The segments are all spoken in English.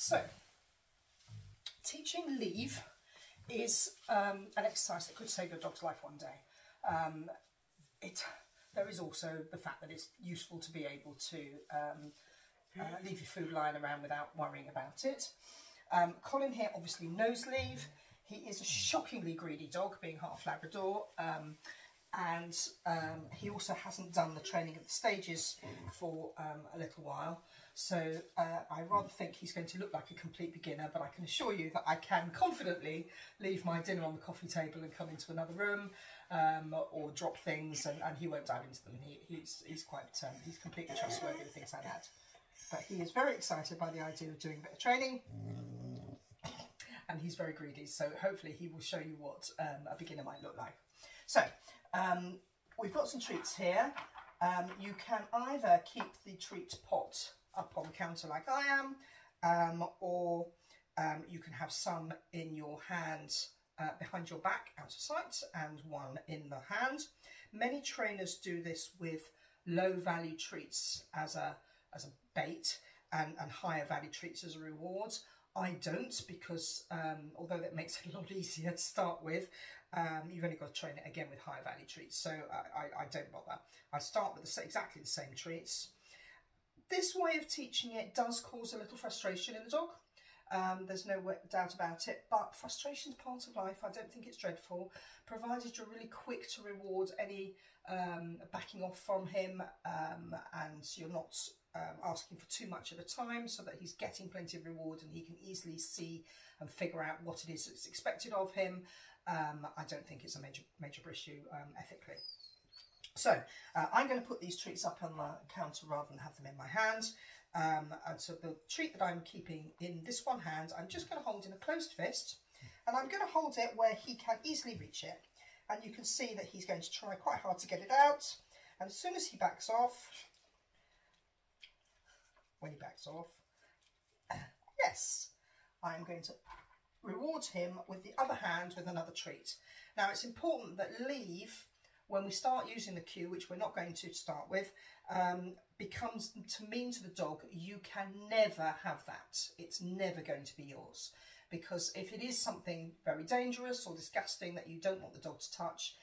So, teaching leave is an exercise that could save your dog's life one day. There is also the fact that it's useful to be able to leave your food lying around without worrying about it. Colin here obviously knows leave. He is a shockingly greedy dog, being half Labrador, and he also hasn't done the training of the stages for a little while. So I rather think he's going to look like a complete beginner, but I can assure you that I can confidently leave my dinner on the coffee table and come into another room, or drop things, and he won't dive into them. He's completely trustworthy with things like that. But he is very excited by the idea of doing a bit of training, and he's very greedy, so hopefully he will show you what a beginner might look like. So we've got some treats here. You can either keep the treat pot up on the counter like I am, or you can have some in your hand behind your back out of sight and one in the hand. Many trainers do this with low value treats as a bait and higher value treats as a reward. I don't, because although that makes it a lot easier to start with, you've only got to train it again with higher value treats, so I don't bother. I start with exactly the same treats. This way of teaching it does cause a little frustration in the dog. There's no doubt about it, but frustration's part of life. I don't think it's dreadful, provided you're really quick to reward any backing off from him, and you're not asking for too much at a time, so that he's getting plenty of reward and he can easily see and figure out what it is that's expected of him. I don't think it's a major issue ethically. So I'm going to put these treats up on the counter rather than have them in my hand. And so the treat that I'm keeping in this one hand, I'm just going to hold in a closed fist, and I'm going to hold it where he can easily reach it. And you can see that he's going to try quite hard to get it out. And as soon as he backs off, when he backs off, yes, I'm going to reward him with the other hand with another treat. Now it's important that leave, when we start using the cue, which we're not going to start with, becomes to mean to the dog, you can never have that. It's never going to be yours. Because if it is something very dangerous or disgusting that you don't want the dog to touch,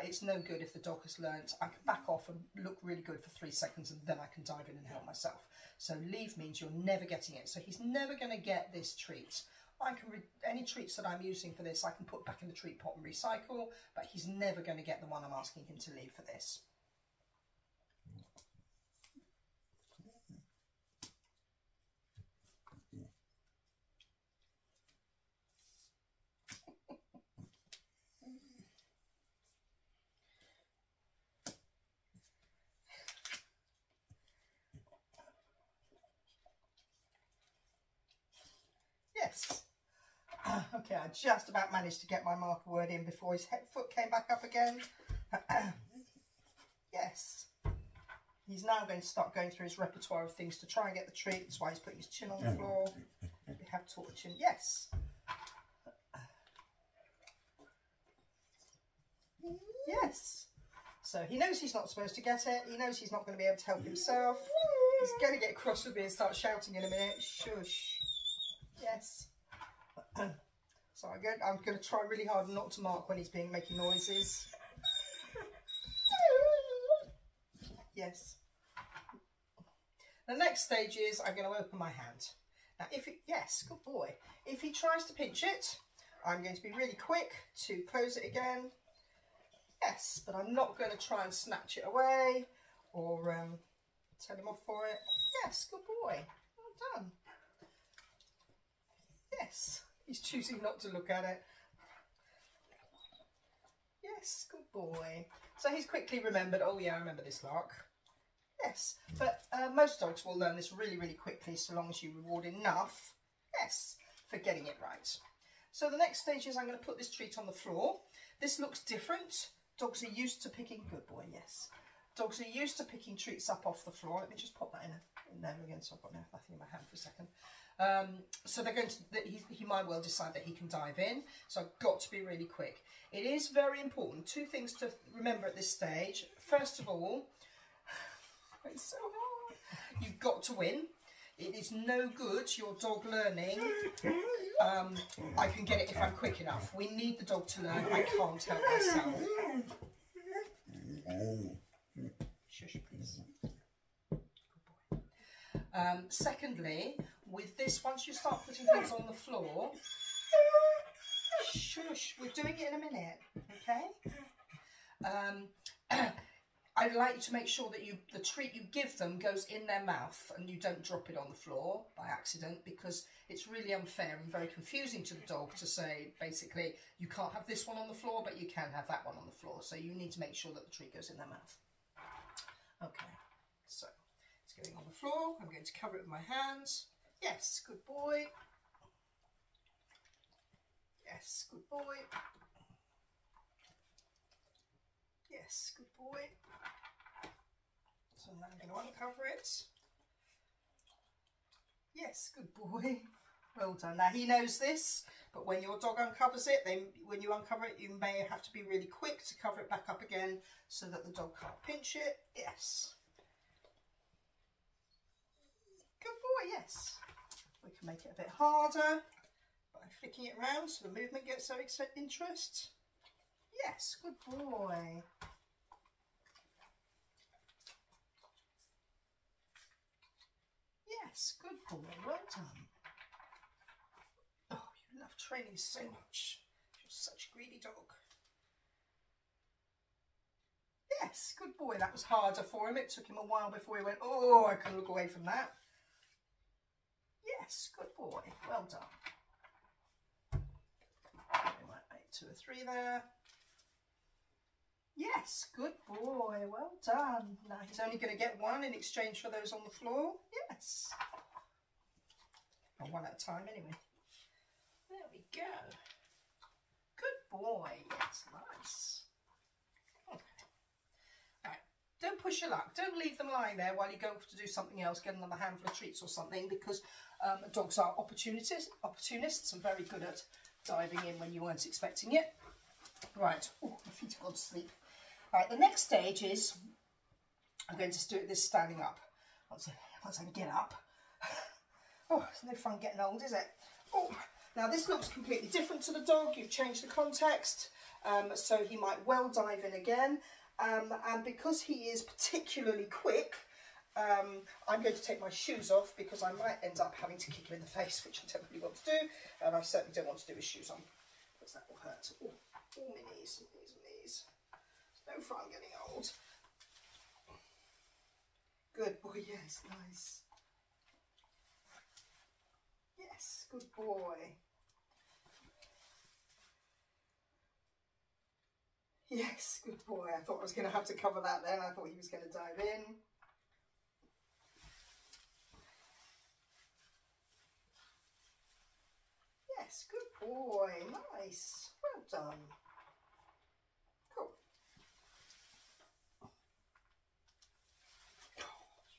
it's no good if the dog has learnt, I can back off and look really good for 3 seconds and then I can dive in and help myself. So leave means you're never getting it. So he's never going to get this treat. Any treats that I'm using for this, I can put back in the treat pot and recycle, but he's never going to get the one I'm asking him to leave for this. Yes. Okay, I just about managed to get my marker word in before his foot came back up again. Yes. He's now going to start going through his repertoire of things to try and get the treat. That's why he's putting his chin on the floor. We have taught the chin. Yes. Yes. So he knows he's not supposed to get it. He knows he's not going to be able to help himself. He's going to get cross with me and start shouting in a minute. Shush. Yes. So I'm going to try really hard not to mark when he's making noises. Yes. The next stage is I'm going to open my hand. Now, yes, good boy. If he tries to pinch it, I'm going to be really quick to close it again. Yes, but I'm not going to try and snatch it away or tell him off for it. Yes, good boy. Well done. Yes, he's choosing not to look at it. Yes, good boy. So he's quickly remembered, oh yeah, I remember this lark. Yes, but most dogs will learn this really, really quickly so long as you reward enough, yes, for getting it right. So the next stage is I'm going to put this treat on the floor. This looks different. Dogs are used to picking, good boy, yes. Dogs are used to picking treats up off the floor. Let me just pop that in there again so I've got nothing in my hand for a second. So they're going to, he might well decide that he can dive in, so I've got to be really quick. It is very important. 2 things to remember at this stage. First of all, it's so hard. You've got to win. It is no good your dog learning, I can get it if I'm quick enough. We need the dog to learn, I can't help myself. Shush, please. Good boy. Secondly, with this, once you start putting things on the floor, shush, we're doing it in a minute, okay? I'd like you to make sure that the treat you give them goes in their mouth and you don't drop it on the floor by accident, because it's really unfair and very confusing to the dog to say, basically, you can't have this one on the floor, but you can have that one on the floor. So you need to make sure that the treat goes in their mouth. Okay, so it's going on the floor. I'm going to cover it with my hands. Yes, good boy. Yes, good boy. Yes, good boy. So now I'm going to uncover it. Yes, good boy. Well done. Now he knows this, but when your dog uncovers it, then when you uncover it, you may have to be really quick to cover it back up again so that the dog can't pinch it. Yes. Good boy, yes. We can make it a bit harder by flicking it around so the movement gets their interest. Yes, good boy. Yes, good boy, well done. Oh, you love training so much. You're such a greedy dog. Yes, good boy. That was harder for him. It took him a while before he went, oh, I can look away from that. Yes, good boy. Well done. We might make 2 or 3 there. Yes, good boy. Well done. Now he's only going to get 1 in exchange for those on the floor. Yes. Or 1 at a time anyway. There we go. Good boy. Yes, nice. Okay. Right. Don't push your luck. Don't leave them lying there while you go to do something else, get another handful of treats or something, because dogs are opportunists and very good at diving in when you weren't expecting it. Right. Oh, my feet have gone to sleep. Right, the next stage is, I'm going to do this standing up. Once I get up. Oh, it's no fun getting old, is it? Oh, now this looks completely different to the dog. You've changed the context, so he might well dive in again. And because he is particularly quick, I'm going to take my shoes off because I might end up having to kick him in the face, which I don't really want to do, and I certainly don't want to do his shoes on, because that will hurt. Oh, my knees, knees. No fun getting old. Good boy, yes, nice. Yes, good boy. Yes, good boy. I thought I was going to have to cover that then. I thought he was going to dive in. Yes, good boy. Nice. Well done. Cool.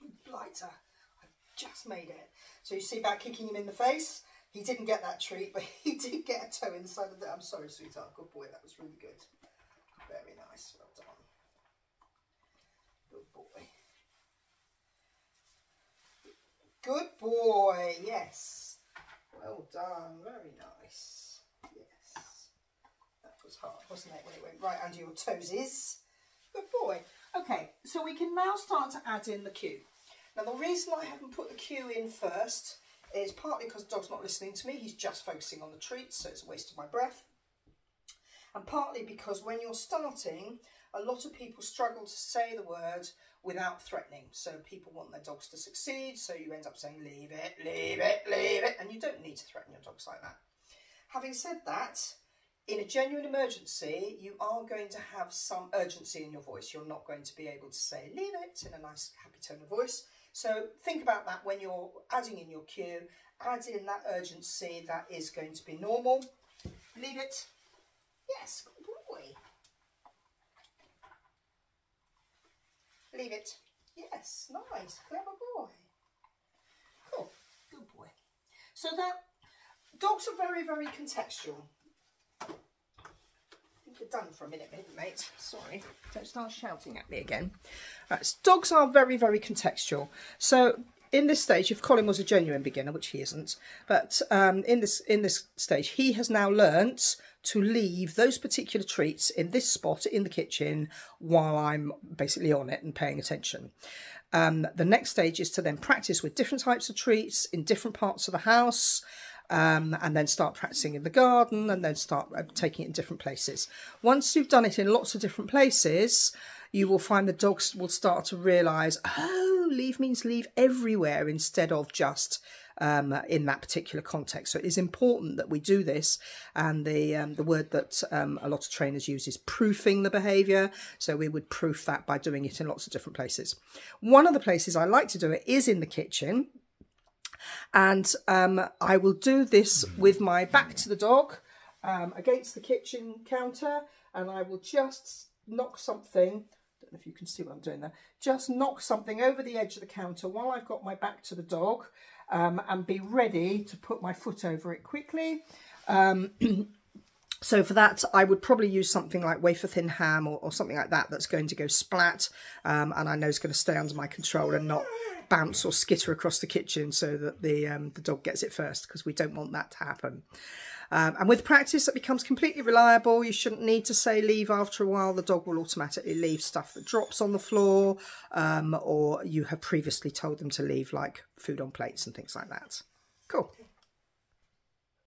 You blighter. I just made it. So you see about kicking him in the face? He didn't get that treat, but he did get a toe inside of the... I'm sorry, sweetheart. Good boy. That was really good. Very nice. Well done. Good boy. Good boy. Yes. Well done. Very nice. Yes. That was hard, wasn't it, when it went right under your toesies? Good boy. Okay, so we can now start to add in the cue. Now, the reason I haven't put the cue in first is partly because the dog's not listening to me. He's just focusing on the treats, so it's a waste of my breath. And partly because when you're starting, a lot of people struggle to say the word without threatening. So people want their dogs to succeed, so you end up saying, leave it, leave it, leave it, and you don't need to threaten your dogs like that. Having said that, in a genuine emergency, you are going to have some urgency in your voice. You're not going to be able to say, leave it, in a nice, happy tone of voice. So think about that when you're adding in your cue. Add in that urgency that is going to be normal. Leave it. Yes, good boy. Leave it. Yes, nice, clever boy. Cool, good boy. So that, dogs are very, very contextual. You're done for a minute, mate. Sorry, don't start shouting at me again. Right, so dogs are very, very contextual. So in this stage, if Colin was a genuine beginner, which he isn't, but in this stage, he has now learnt to leave those particular treats in this spot in the kitchen while I'm basically on it and paying attention. The next stage is to then practice with different types of treats in different parts of the house, and then start practicing in the garden, and then start taking it in different places. Once you've done it in lots of different places, you will find the dogs will start to realise, oh, leave means leave everywhere instead of just in that particular context. So it is important that we do this, and the word that a lot of trainers use is proofing the behaviour. So we would proof that by doing it in lots of different places. One of the places I like to do it is in the kitchen, and I will do this with my back to the dog against the kitchen counter, and I will just knock something. I don't know if you can see what I'm doing there. Just knock something over the edge of the counter while I've got my back to the dog, and be ready to put my foot over it quickly. So for that, I would probably use something like wafer thin ham or something like that that's going to go splat, and I know it's going to stay under my control and not bounce or skitter across the kitchen so that the dog gets it first, because we don't want that to happen. And with practice, it becomes completely reliable. You shouldn't need to say leave after a while. The dog will automatically leave stuff that drops on the floor, or you have previously told them to leave, like food on plates and things like that. Cool.